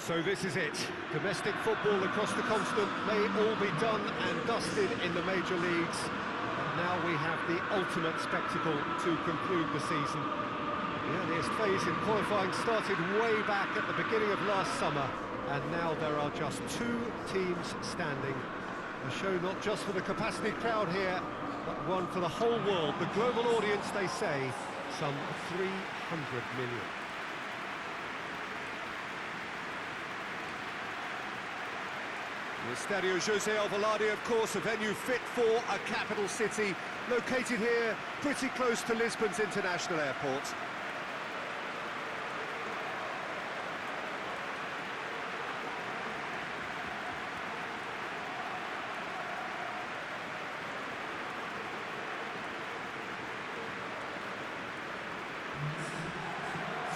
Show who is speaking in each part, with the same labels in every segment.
Speaker 1: So this is it. Domestic football across the continent may all be done and dusted in the major leagues. But now we have the ultimate spectacle to conclude the season. The earliest phase in qualifying started way back at the beginning of last summer, and now there are just two teams standing. A show not just for the capacity crowd here, but one for the whole world. The global audience, they say, some 300 million. The Estadio José Alvalade, of course, a venue fit for a capital city, located here pretty close to Lisbon's international airport.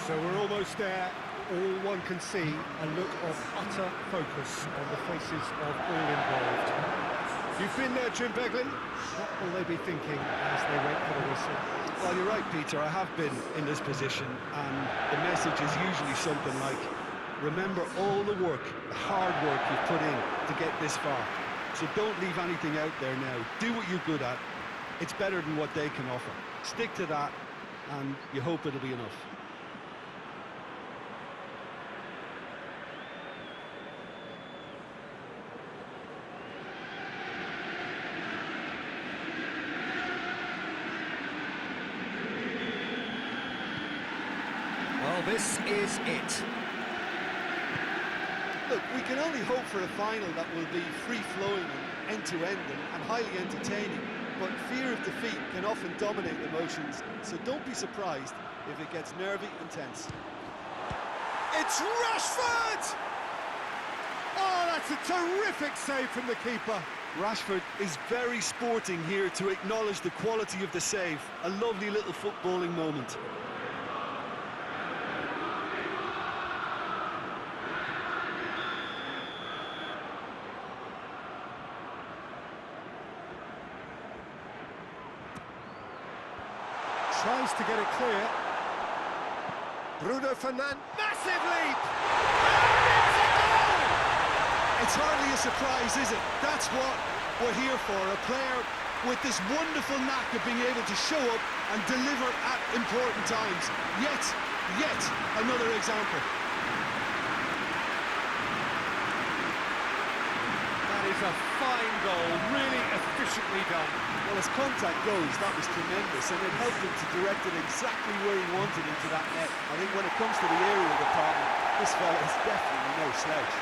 Speaker 1: So we're almost there. All one can see, a look of utter focus on the faces of all involved. You've been there, Jim Beglin. What will they be thinking as they wait for the whistle?
Speaker 2: Well, you're right, Peter. I have been in this position, and the message is usually something like, remember all the work, the hard work you've put in to get this far. So don't leave anything out there now. Do what you're good at. It's better than what they can offer. Stick to that, and you hope it'll be enough.
Speaker 1: Well, this is it.
Speaker 2: Look, we can only hope for a final that will be free-flowing and end-to-end and highly entertaining, but fear of defeat can often dominate emotions, so don't be surprised if it gets nervy and tense.
Speaker 1: It's Rashford! Oh, that's a terrific save from the keeper.
Speaker 2: Rashford is very sporting here to acknowledge the quality of the save. A lovely little footballing moment.
Speaker 1: Tries to get it clear. Bruno Fernandes, massive leap! And it's a goal!
Speaker 2: It's hardly a surprise, is it? That's what we're here for, a player with this wonderful knack of being able to show up and deliver at important times. Yet another example.
Speaker 1: That is a fine goal, really efficiently done.
Speaker 2: Well, as contact goes, that was tremendous, and it helped him to direct it exactly where he wanted into that net. I think when it comes to the aerial department, this fella is definitely no slouch.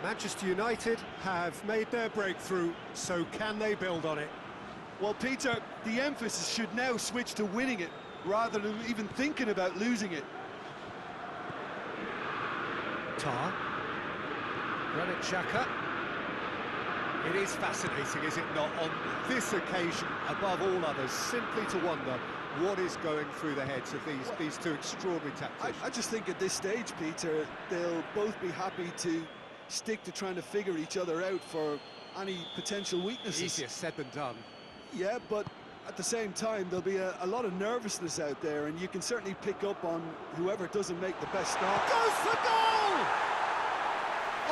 Speaker 1: Manchester United have made their breakthrough, so can they build on it?
Speaker 2: Well, Peter, the emphasis should now switch to winning it, rather than even thinking about losing it.
Speaker 1: Tar. Granit Xhaka. It is fascinating, is it not, on this occasion, above all others, simply to wonder what is going through the heads of these two extraordinary tacticians.
Speaker 2: I just think at this stage, Peter, they'll both be happy to stick to trying to figure each other out for any potential weaknesses.
Speaker 1: Easier said than done.
Speaker 2: Yeah, but at the same time, there'll be a lot of nervousness out there, and you can certainly pick up on whoever doesn't make the best start.
Speaker 1: Goes for goal!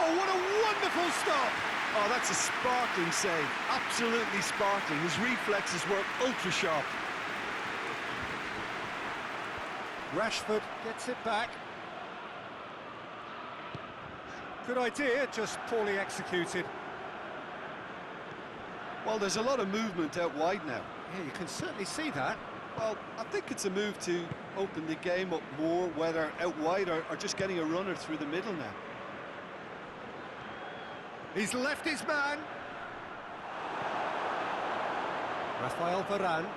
Speaker 1: Oh, what a wonderful stop!
Speaker 2: Oh, that's a sparkling save. Absolutely sparkling. His reflexes were ultra-sharp.
Speaker 1: Rashford gets it back. Good idea, just poorly executed.
Speaker 2: Well, there's a lot of movement out wide now.
Speaker 1: Yeah, you can certainly see that.
Speaker 2: Well, I think it's a move to open the game up more, whether out wide or just getting a runner through the middle now.
Speaker 1: He's left his man. Rafael Varane.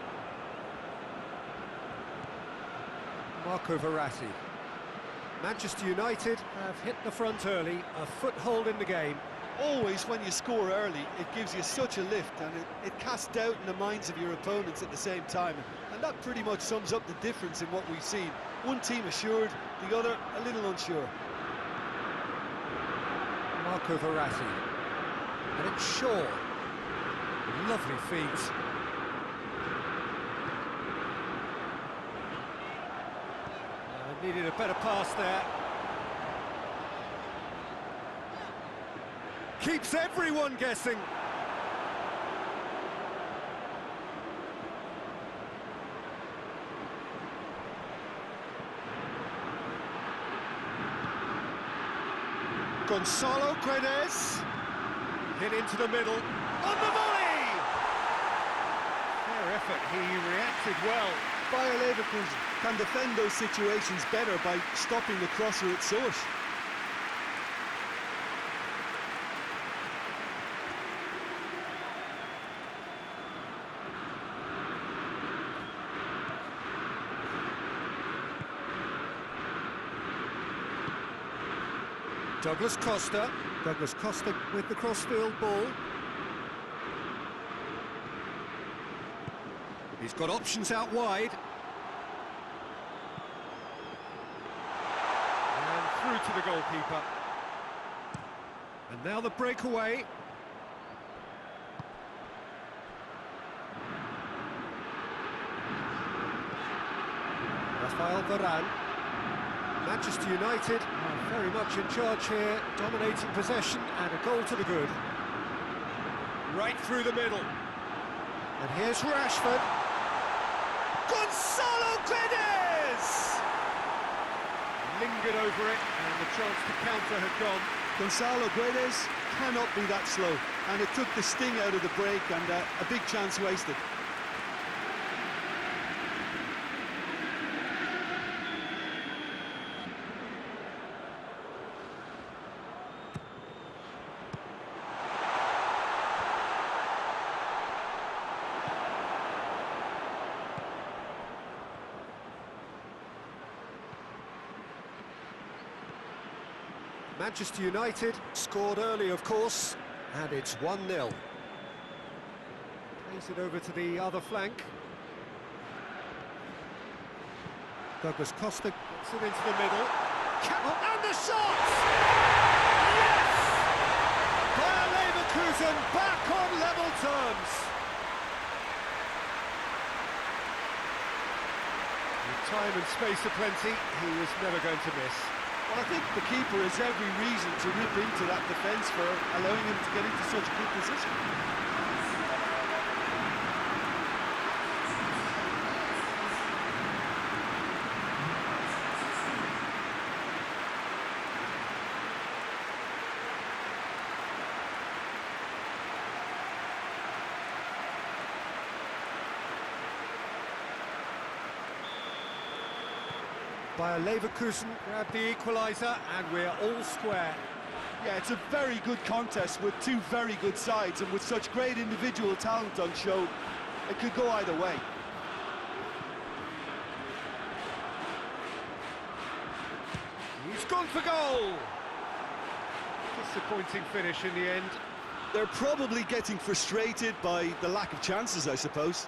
Speaker 1: Marco Verratti. Manchester United have hit the front early, a foothold in the game.
Speaker 2: Always when you score early, it gives you such a lift, and it casts doubt in the minds of your opponents at the same time. And that pretty much sums up the difference in what we've seen. One team assured, the other a little unsure.
Speaker 1: Marco Verratti. And it's Shaw. Lovely feet. Needed a better pass there. Keeps everyone guessing. Gonzalo Guedes. Hit into the middle. On the volley! Fair effort, he reacted well.
Speaker 2: Bayer Leverkusen can defend those situations better by stopping the crosser at source.
Speaker 1: Douglas Costa. Douglas Costa with the crossfield ball. He's got options out wide. And through to the goalkeeper. And now the breakaway. Rafael Varane. Manchester United are very much in charge here, dominating possession and a goal to the good. Right through the middle. And here's Rashford. Gonzalo Guedes! Lingered over it, and the chance to counter had gone.
Speaker 2: Gonzalo Guedes cannot be that slow, and it took the sting out of the break, and a big chance wasted.
Speaker 1: Manchester United scored early, of course, and it's 1-0. Plays it over to the other flank. Douglas Costa gets it into the middle. And the shot! Yes! Bayer Leverkusen back on level terms. With time and space aplenty, he was never going to miss.
Speaker 2: Well, I think the keeper has every reason to rip into that defence for allowing him to get into such a good position.
Speaker 1: Bayer Leverkusen grabbed the equaliser, and we're all square.
Speaker 2: Yeah, it's a very good contest with two very good sides, and with such great individual talent on show, it could go either way.
Speaker 1: He's gone for goal! Disappointing finish in the end.
Speaker 2: They're probably getting frustrated by the lack of chances, I suppose.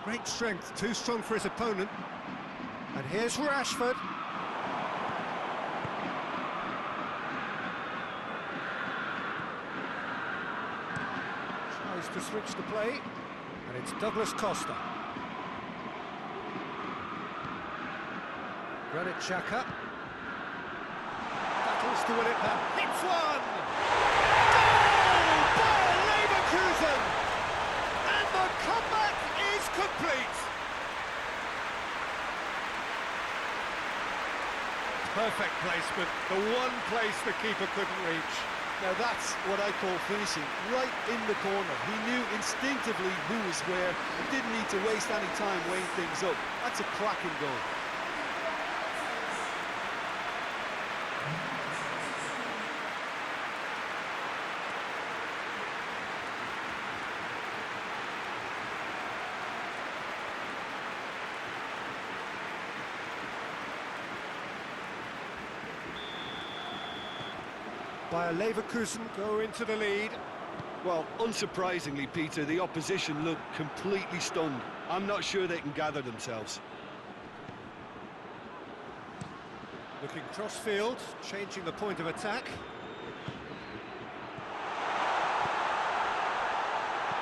Speaker 1: Great strength, too strong for his opponent. And here's Rashford. Tries to switch the play, and it's Douglas Costa. Granit Xhaka. Battles to win it back. Hits one! Goal! Bayer Leverkusen! And the comeback is complete! Perfect placement, the one place the keeper couldn't reach.
Speaker 2: Now that's what I call finishing, right in the corner. He knew instinctively who was where and didn't need to waste any time weighing things up. That's a cracking goal.
Speaker 1: Bayer Leverkusen go into the lead.
Speaker 2: Well, unsurprisingly, Peter, the opposition look completely stunned. I'm not sure they can gather themselves.
Speaker 1: Looking cross-field, changing the point of attack.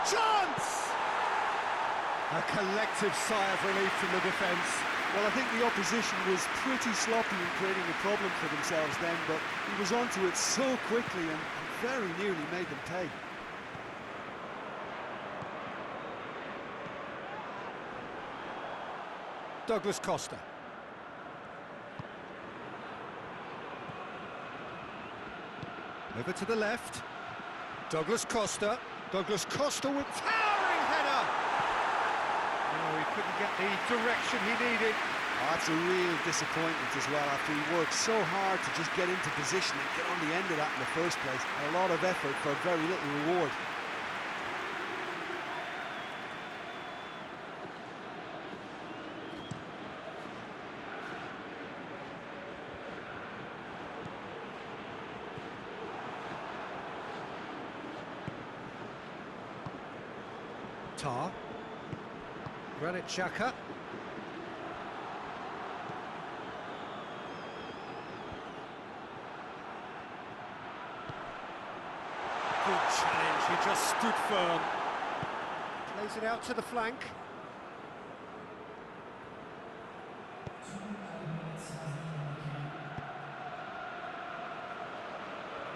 Speaker 1: Chance! A collective sigh of relief from the defence.
Speaker 2: Well, I think the opposition was pretty sloppy in creating a problem for themselves then, but he was onto it so quickly and very nearly made them pay.
Speaker 1: Douglas Costa. Over to the left. Douglas Costa. Douglas Costa with towering header! Oh, he couldn't get the direction he needed.
Speaker 2: Oh, that's a real disappointment as well, after he worked so hard to just get into position and get on the end of that in the first place. A lot of effort for very little reward.
Speaker 1: Tar. Granit Xhaka. Good challenge, he just stood firm. Plays it out to the flank.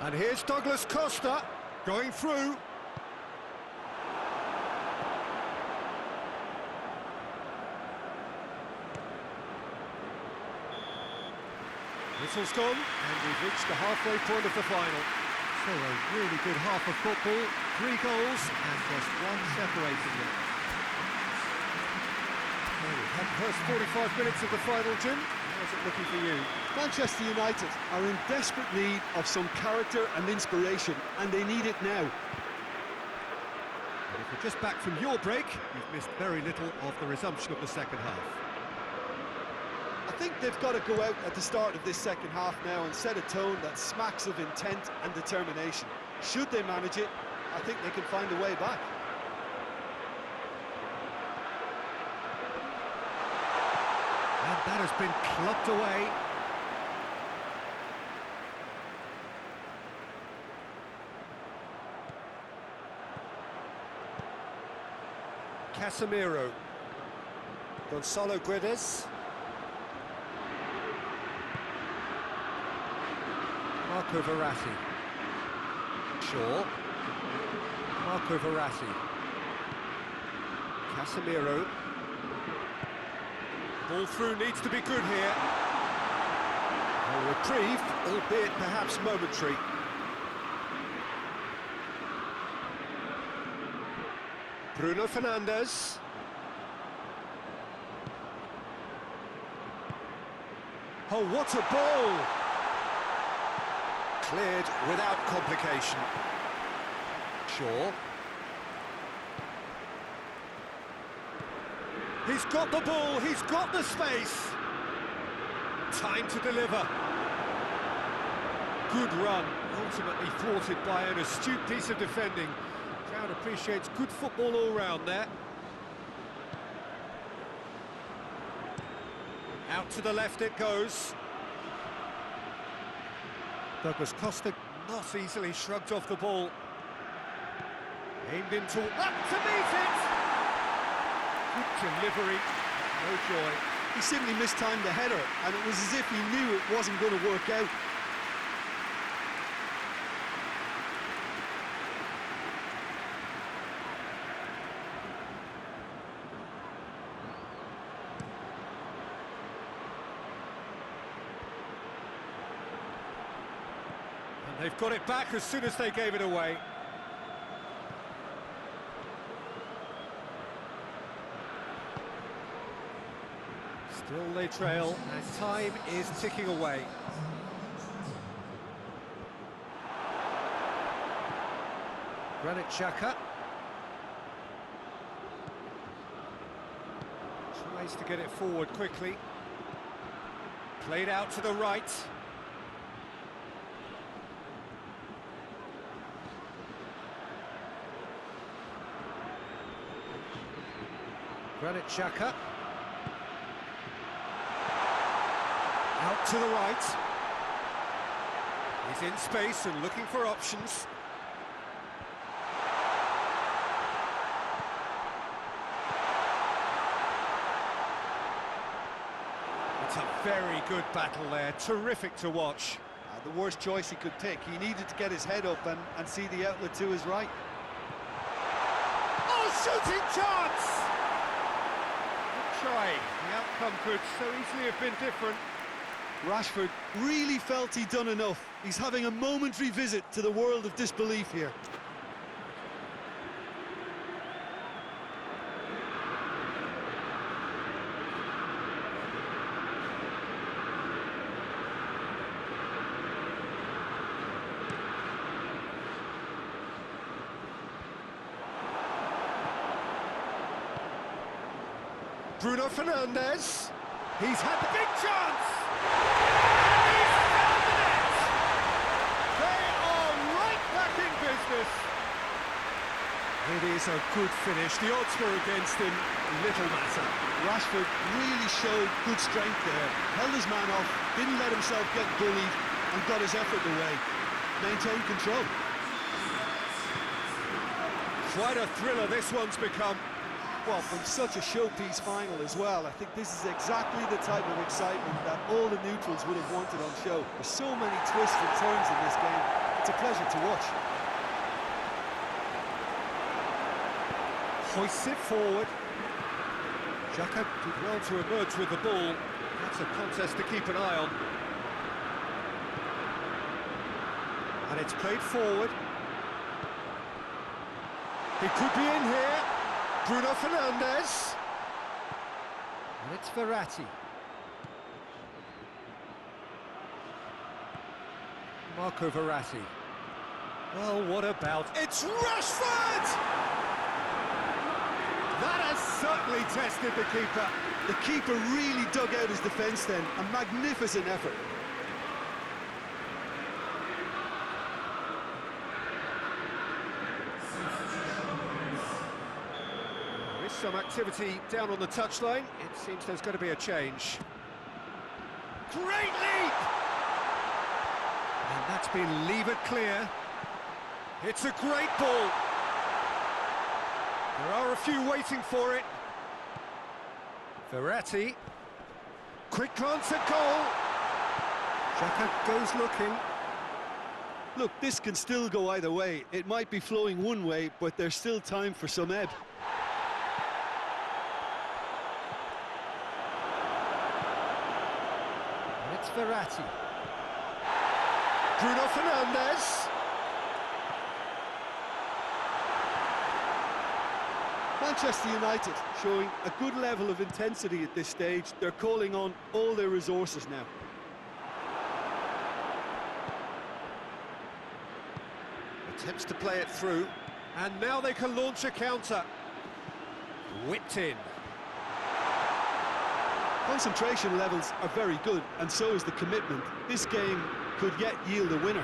Speaker 1: And here's Douglas Costa going through. Whistle's gone, and we've reached the halfway point of the final. So a really good half of football, 3 goals, and just one separating them. So we've had the first 45 minutes of the final, Jim. How's it looking for you?
Speaker 2: Manchester United are in desperate need of some character and inspiration, and they need it now.
Speaker 1: And if you're just back from your break, you've missed very little of the resumption of the second half.
Speaker 2: I think they've got to go out at the start of this second half now and set a tone that smacks of intent and determination. Should they manage it, I think they can find a way back.
Speaker 1: And that has been clubbed away. Casemiro. Gonzalo Guedes. Marco Verratti. Shaw. Marco Verratti. Casemiro. Ball through needs to be good here. A reprieve, albeit perhaps momentary. Bruno Fernandes. Oh, what a ball! Cleared without complication. Shaw. He's got the ball, he's got the space. Time to deliver. Good run, ultimately thwarted by an astute piece of defending. Crowd appreciates good football all round there. Out to the left it goes. Douglas Costa not easily shrugged off the ball. Aimed into... up to meet it! Good delivery, no joy.
Speaker 2: He simply mistimed the header, and it was as if he knew it wasn't going to work out.
Speaker 1: And they've got it back as soon as they gave it away. Still they trail, and time is ticking away. Granit Xhaka tries to get it forward quickly. Played out to the right. Granit Xhaka. Out to the right. He's in space and looking for options. It's a very good battle there, terrific to watch.
Speaker 2: The worst choice he could pick. He needed to get his head up and see the outlet to his right.
Speaker 1: Oh, shooting chance! Good try. The outcome could so easily have been different.
Speaker 2: Rashford really felt he'd done enough. He's having a momentary visit to the world of disbelief here.
Speaker 1: Bruno Fernandes. He's had the big chance! And he's found the net! They are right back in business. It is a good finish. The odds were against him. Little matter.
Speaker 2: Rashford really showed good strength there. Held his man off, didn't let himself get bullied, and got his effort away. Maintained control.
Speaker 1: Quite a thriller this one's become.
Speaker 2: Well, from such a showpiece final as well, I think this is exactly the type of excitement that all the neutrals would have wanted on show. There's so many twists and turns in this game. It's a pleasure to watch.
Speaker 1: Hoists it forward. Xhaka did well to emerge with the ball. That's a contest to keep an eye on. And it's played forward. He could be in here. Bruno Fernandes. And it's Verratti. Marco Verratti. Well, what about... It's Rashford! That has certainly tested the keeper.
Speaker 2: The keeper really dug out his defence then. A magnificent effort.
Speaker 1: Some activity down on the touchline. It seems there's going to be a change. Great leap! And that's been levered clear. It's a great ball. There are a few waiting for it. Verratti. Quick glance at goal. Xhaka goes looking.
Speaker 2: Look, this can still go either way. It might be flowing one way, but there's still time for some ebb.
Speaker 1: It's Verratti. Bruno Fernandes.
Speaker 2: Manchester United showing a good level of intensity at this stage. They're calling on all their resources now.
Speaker 1: Attempts to play it through. And now they can launch a counter. Whipped in.
Speaker 2: Concentration levels are very good, and so is the commitment. This game could yet yield a winner.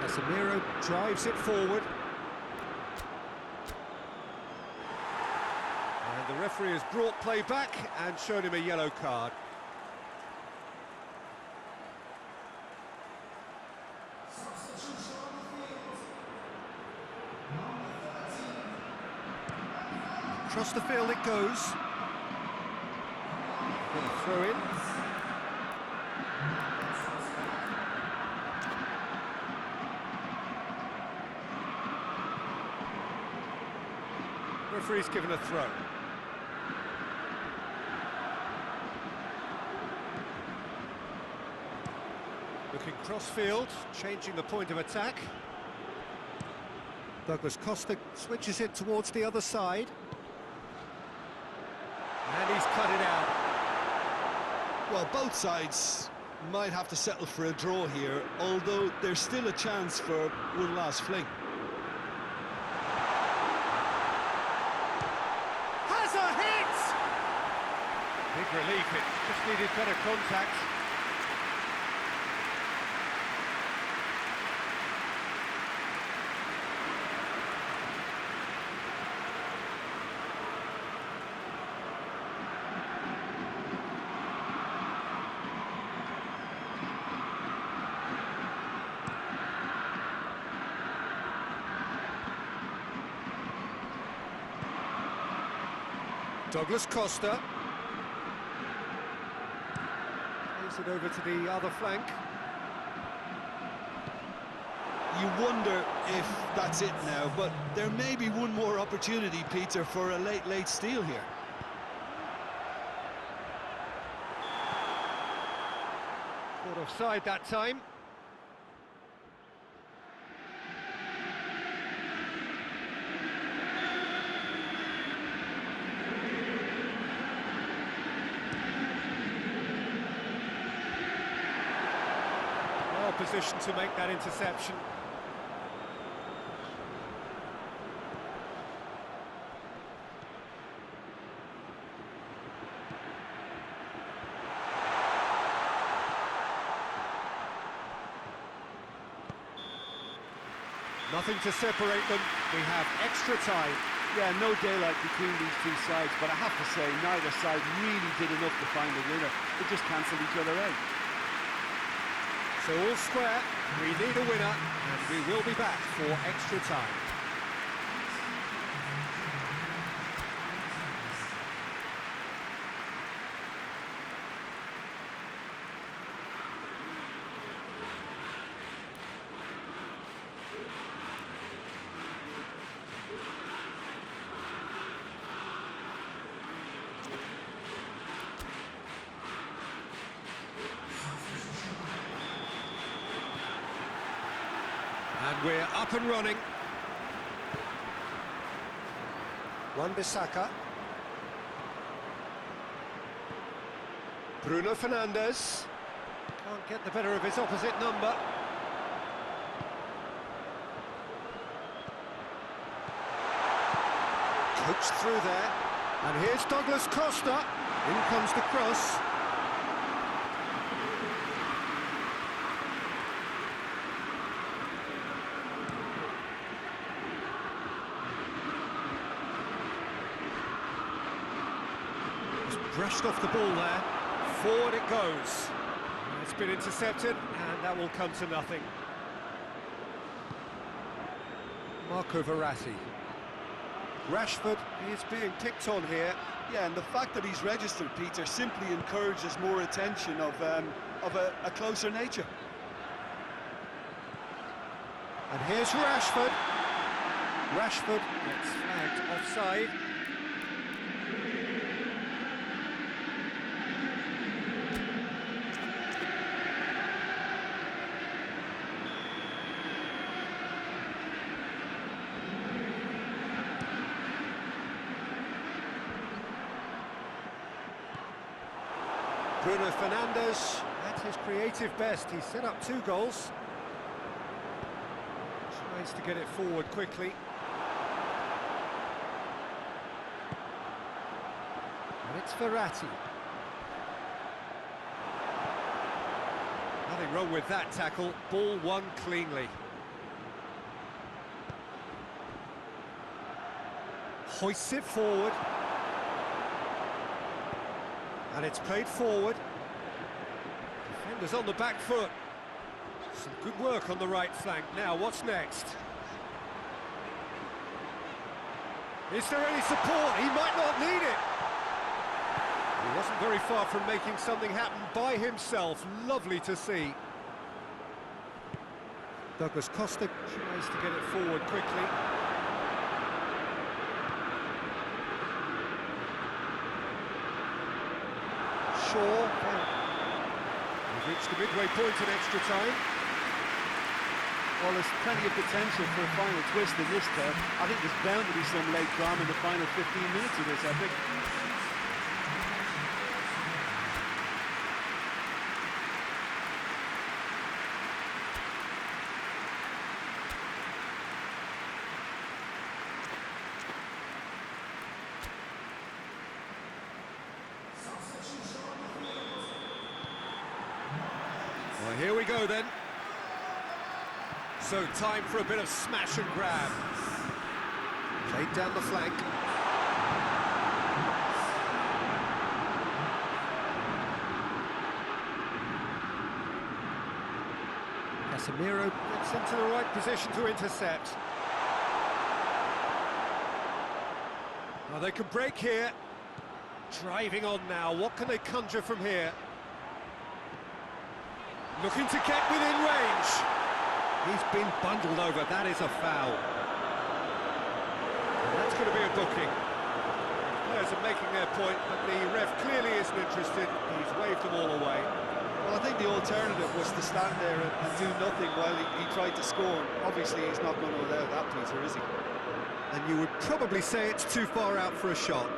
Speaker 1: Casemiro drives it forward. And the referee has brought play back and shown him a yellow card. Across the field it goes. Gonna throw in. Referee's given a throw. Looking cross-field, changing the point of attack. Douglas Costa switches it towards the other side. And he's cut it out.
Speaker 2: Well, both sides might have to settle for a draw here, although there's still a chance for one last fling.
Speaker 1: Has a hit! Big relief, it just needed better contact. Douglas Costa. Plays it over to the other flank.
Speaker 2: You wonder if that's it now, but there may be one more opportunity, Peter, for a late steal here.
Speaker 1: Caught offside that time. Well positioned to make that interception. Nothing to separate them. We have extra time.
Speaker 2: Yeah, no daylight between these two sides, but I have to say, neither side really did enough to find a winner. They just cancelled each other out.
Speaker 1: So all square, we need a winner, and we will be back for extra time. And we're up and running. Wan-Bissaka. Bruno Fernandes. Can't get the better of his opposite number. Coached through there. And here's Douglas Costa. In comes the cross. Brushed off the ball there, forward it goes. It's been intercepted, and that will come to nothing. Marco Verratti. Rashford is being picked on here.
Speaker 2: Yeah, and the fact that he's registered, Peter, simply encourages more attention of a closer nature.
Speaker 1: And here's Rashford. Rashford gets flagged offside. Bruno Fernandes at his creative best. He set up 2 goals. Tries to get it forward quickly. And it's Verratti. Nothing wrong with that tackle. Ball won cleanly. Hoists it forward. And it's played forward. Defenders on the back foot. Some good work on the right flank. Now, what's next? Is there any support? He might not need it. He wasn't very far from making something happen by himself. Lovely to see. Douglas Costa tries to get it forward quickly. Shaw. We've reached the midway point in extra time.
Speaker 2: Well, there's plenty of potential for a final twist in this term. I think there's bound to be some late drama in the final 15 minutes of this, I think.
Speaker 1: Well, here we go then. So time for a bit of smash and grab. Played down the flank. Casemiro gets into the right position to intercept. Now they can break here. Driving on now, what can they conjure from here? Looking to get within range. He's been bundled over, that is a foul. And that's going to be a booking. Players are making their point, but the ref clearly isn't interested. He's waved them all away.
Speaker 2: Well, I think the alternative was to stand there and do nothing while he tried to score. Obviously, he's not going to allow that, Peter, is he?
Speaker 1: And you would probably say it's too far out for a shot.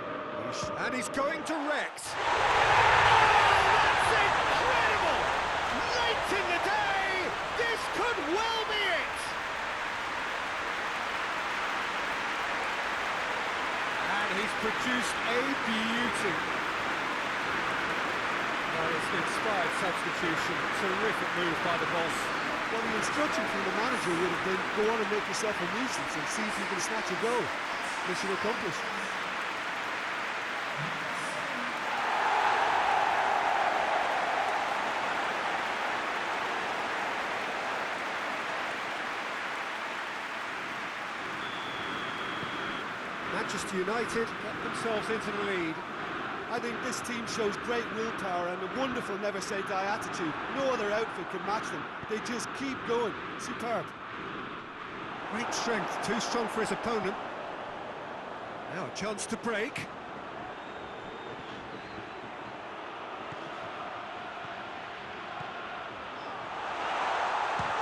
Speaker 1: And he's going direct. Oh, that's incredible! Late in the day, this could well be it! And he's produced a beauty. Well, it's an inspired substitution. Terrific move by the boss.
Speaker 2: Well, the instruction from the manager would have been, go on and make yourself a nuisance and see if you can snatch a goal. Mission accomplished.
Speaker 1: Manchester United get themselves into the lead.
Speaker 2: I think this team shows great willpower and a wonderful never-say-die attitude. No other outfit can match them. They just keep going. Superb.
Speaker 1: Great strength, too strong for his opponent. Now a chance to break.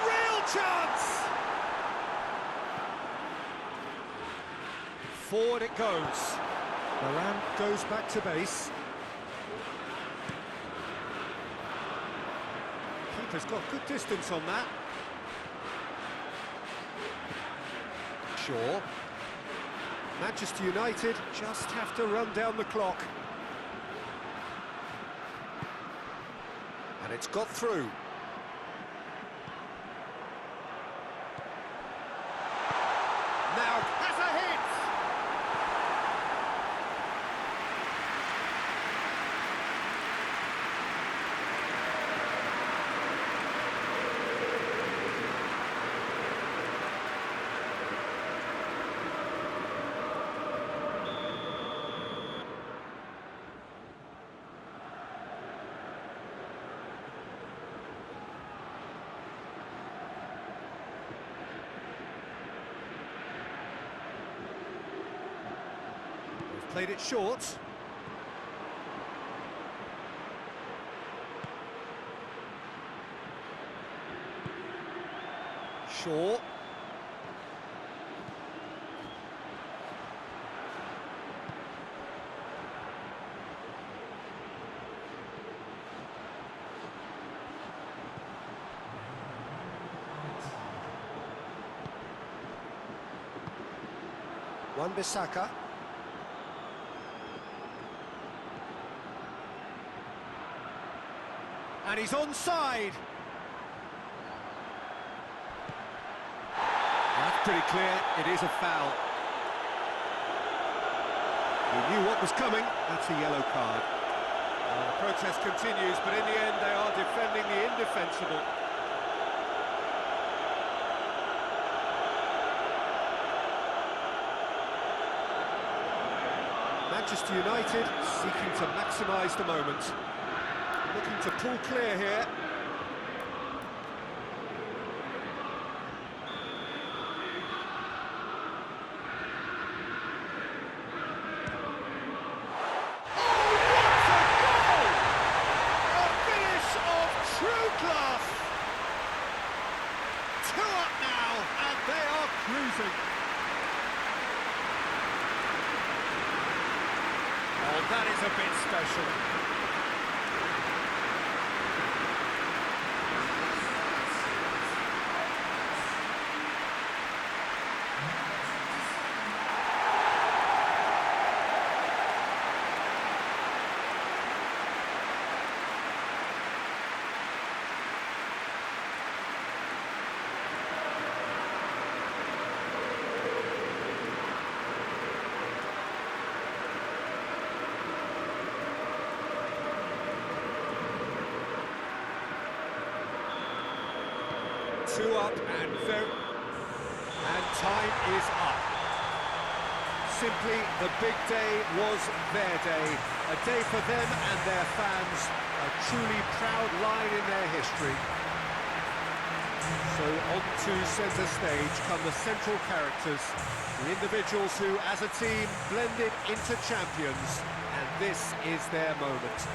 Speaker 1: Real chance! Forward it goes. Moran goes back to base. Keeper's got good distance on that. Shaw. Manchester United just have to run down the clock. And it's got through. Now has a hit! Played it short. Shaw. Wan-Bissaka. And he's onside. That's pretty clear, it is a foul. He knew what was coming, that's a yellow card. Well, the protest continues, but in the end they are defending the indefensible. Manchester United seeking to maximise the moment. Looking to pull clear here. Oh, what a goal! A finish of true class. 2 up now, and they are cruising. Oh, that is a bit special. Two up and time is up. Simply, the big day was their day. A day for them and their fans, a truly proud line in their history. So on to centre stage come the central characters, the individuals who, as a team, blended into champions, and this is their moment.